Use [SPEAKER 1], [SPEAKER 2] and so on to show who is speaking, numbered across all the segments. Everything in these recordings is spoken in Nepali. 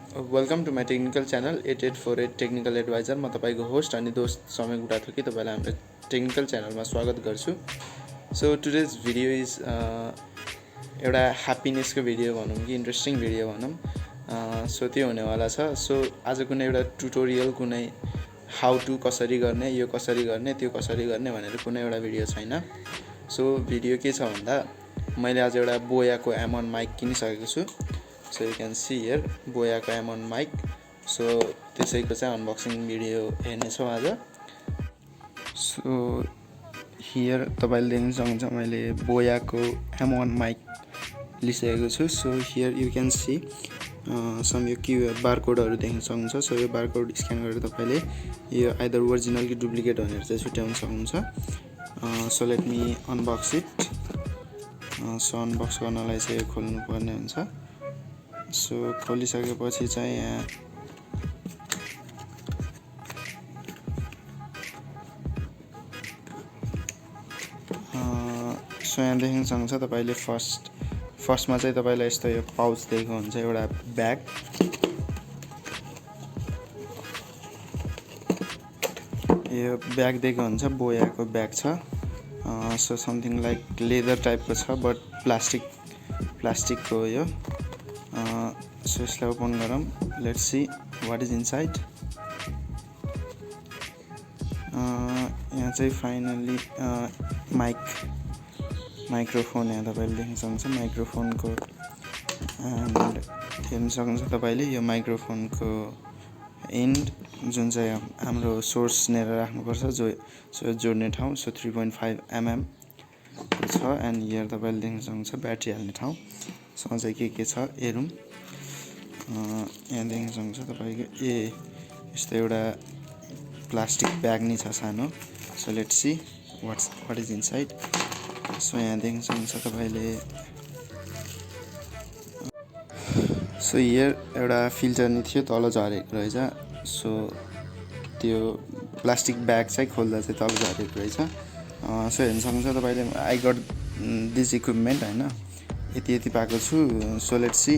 [SPEAKER 1] Welcome to my technical channel 8848 technical advisor. म तपाईँको होस्ट अनि दोस्त समय गुटा थोकी तपाईँलाई हाम्रो टेक्निकल च्यानलमा स्वागत गर्छु। सो टुडेज भिडियो इज एउटा ह्याप्पिनेसको भिडियो भनौँ कि इन्ट्रेस्टिङ भिडियो भनौँ। सो त्यो हुनेवाला छ। सो आज कुनै एउटा ट्युटोरियल कुनै हाउ टु कसरी गर्ने, यो कसरी गर्ने, त्यो कसरी गर्ने भनेर कुनै एउटा भिडियो छैन। सो भिडियो के छ भन्दा मैले आज एउटा बोयाको M1 माइक किनिसकेको छु। So you can see here BOYA को M1 mic. So त्यसैको चाहिँ अनबक्सिङ भिडियो हेर्नेछौँ आज। सो हियर तपाईँले देख्न सक्नुहुन्छ मैले BOYA को M1 माइक लिइसकेको छु। So here you can see some यो क्युआर बारकोडहरू देख्न सक्नुहुन्छ। सो यो बारकोड स्क्यान गरेर तपाईँले यो आइदर ओरिजिनल कि डुप्लिकेट भनेर चाहिँ छुट्याउन सक्नुहुन्छ। So let me unbox it. So unbox गर्नलाई चाहिँ यो खोल्नु पर्ने हुन्छ। सो खोलिसकेपछि चाहिँ यहाँ सो यहाँ देख्न सक्नुहुन्छ तपाईँले फर्स्टमा चाहिँ तपाईँलाई यस्तो यो पाउच दिएको हुन्छ, एउटा ब्याग। यो ब्याग दिएको हुन्छ, बोयाको ब्याग छ। सो समथिङ लाइक लेदर टाइपको छ, बट प्लास्टिकको हो यो। सो यसलाई ओपन गरौँ। Let's see what is inside. यहाँ चाहिँ फाइनली माइक्रोफोन यहाँ तपाईँले देख्न सक्नुहुन्छ, माइक्रोफोनको एन्ड हेर्न सक्नुहुन्छ तपाईँले यो माइक्रोफोनको एन्ड जुन चाहिँ हाम्रो सोर्स लिएर राख्नुपर्छ, सो जोड्ने ठाउँ। सो 3.5 mm छ। एन्ड यहाँ तपाईँले देख्न सक्नुहुन्छ ब्याट्री हाल्ने ठाउँ सँग चाहिँ के छ हेरौँ। यहाँ देख्न सक्नुहुन्छ तपाईँको यस्तो एउटा प्लास्टिक ब्याग नि छ सानो। So let's see what is inside. So यहाँ देख्न सक्नुहुन्छ तपाईँले सो हियर एउटा फिल्टर नि थियो, तल झरेको रहेछ। सो त्यो प्लास्टिक ब्याग चाहिँ खोल्दा चाहिँ तल झरेको रहेछ। सो हेर्न सक्नुहुन्छ तपाईँले आई गट दिस इक्विपमेन्ट होइन, यति पाएको छु। सो लेट्स सी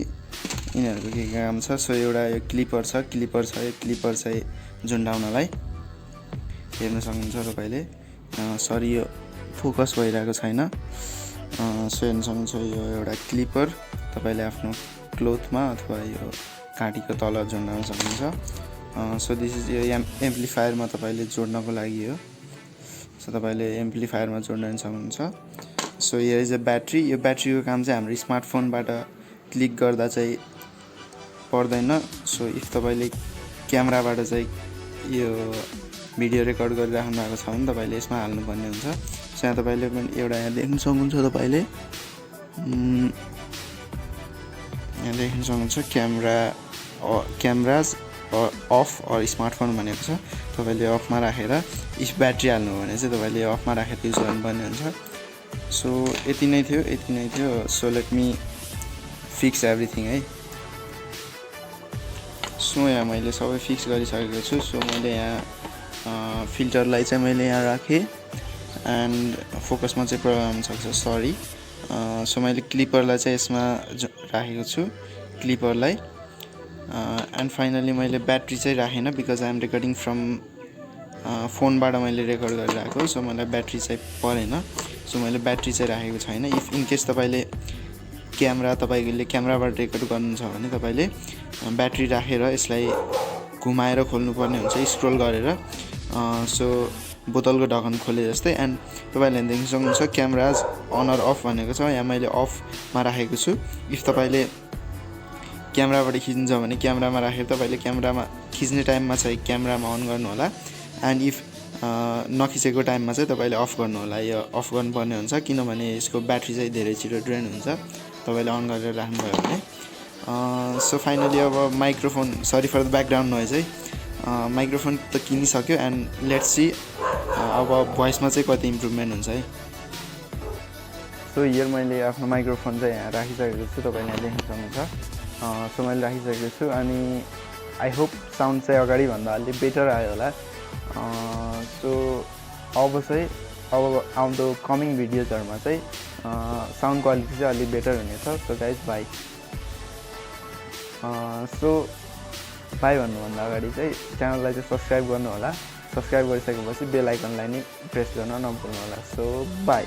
[SPEAKER 1] यिनीहरूको के काम छ। सो एउटा यो क्लिपर छ, यो क्लिपर चाहिँ झुन्डाउनलाई हेर्न सक्नुहुन्छ तपाईँले। सरी यो फोकस भइरहेको छैन। सो हेर्न सक्नुहुन्छ यो एउटा क्लिपर तपाईँले आफ्नो क्लोथमा अथवा यो घाँटीको तल झुन्डाउन सक्नुहुन्छ। सो दिस इज यो एम्प्लिफायरमा तपाईँले जोड्नको लागि हो। सो तपाईँले एम्प्लिफायरमा जोड्न सक्नुहुन्छ। So here is a battery. यो ब्याट्रीको काम चाहिँ हाम्रो स्मार्टफोनबाट क्लिक गर्दा चाहिँ पर्दैन। सो इफ तपाईँले क्यामेराबाट चाहिँ यो भिडियो रेकर्ड गरिराख्नु भएको छ भने तपाईँले यसमा हाल्नुपर्ने हुन्छ। सो यहाँ तपाईँले पनि एउटा यहाँ देख्न सक्नुहुन्छ, तपाईँले यहाँ देख्न सक्नुहुन्छ क्यामराज अफ अर स्मार्टफोन भनेको छ। तपाईँले अफमा राखेर इफ ब्याट्री हाल्नु हो भने चाहिँ तपाईँले अफमा राखेर युज गर्नुपर्ने हुन्छ। सो यति नै थियो। So let me fix everything है। सो यहाँ मैले सबै फिक्स गरिसकेको छु। सो मैले यहाँ फिल्टरलाई चाहिँ मैले यहाँ राखेँ एन्ड फोकसमा चाहिँ प्रब्लम हुनसक्छ, सरी। सो मैले क्लिपरलाई चाहिँ यसमा राखेको छु, क्लिपरलाई। एन्ड फाइनली मैले ब्याट्री चाहिँ राखेन because I am recording from फोनबाट मैले रेकर्ड गरिरहेको। सो मलाई ब्याट्री चाहिँ परेन। सो मैले ब्याट्री चाहिँ राखेको छैन। इफ इनकेस तपाईँले तपाईँले क्यामेराबाट रेकर्ड गर्नुहुन्छ भने तपाईँले ब्याट्री राखेर यसलाई घुमाएर खोल्नुपर्ने हुन्छ, स्क्रोल गरेर। सो बोतलको ढकन खोले जस्तै। एन्ड तपाईँले देख्न सक्नुहुन्छ क्यामेराज अन अर अफ भनेको छ, यहाँ मैले अफमा राखेको छु। इफ तपाईँले क्यामेराबाट खिच्नुहुन्छ भने क्यामेरामा राखेर तपाईँले क्यामेरामा खिच्ने टाइममा चाहिँ क्यामेरामा अन गर्नु होला। एन्ड इफ नखिचेको टाइममा चाहिँ तपाईँले अफ गर्नु होला। यो अफ गर्नुपर्ने हुन्छ किनभने यसको ब्याट्री चाहिँ धेरै छिटो ड्रेन हुन्छ तपाईँले अन गरेर राख्नुभयो भने। सो फाइनली अब microphone, sorry for the background noise है। माइक्रोफोन त किनिसक्यो एन्ड लेट्स सी अब भोइसमा चाहिँ कति इम्प्रुभमेन्ट हुन्छ है। सो हियर मैले आफ्नो माइक्रोफोन चाहिँ यहाँ राखिसकेको छु, तपाईँले यहाँ देख्न सक्नुहुन्छ। सो मैले राखिसकेको छु अनि आई होप साउन्ड चाहिँ अगाडिभन्दा अलि बेटर आयो होला। सो अब चाहिँ आउँदो कमिङ भिडियोजहरूमा चाहिँ साउन्ड क्वालिटी चाहिँ अलि बेटर हुनेछ। So guys by. So by भन्नुभन्दा अगाडि चाहिँ च्यानललाई चाहिँ सब्सक्राइब गर्नु होला। सब्सक्राइब गरिसकेपछि बेल आइकनलाई नि प्रेस गर्न नभुल्नु होला। So by.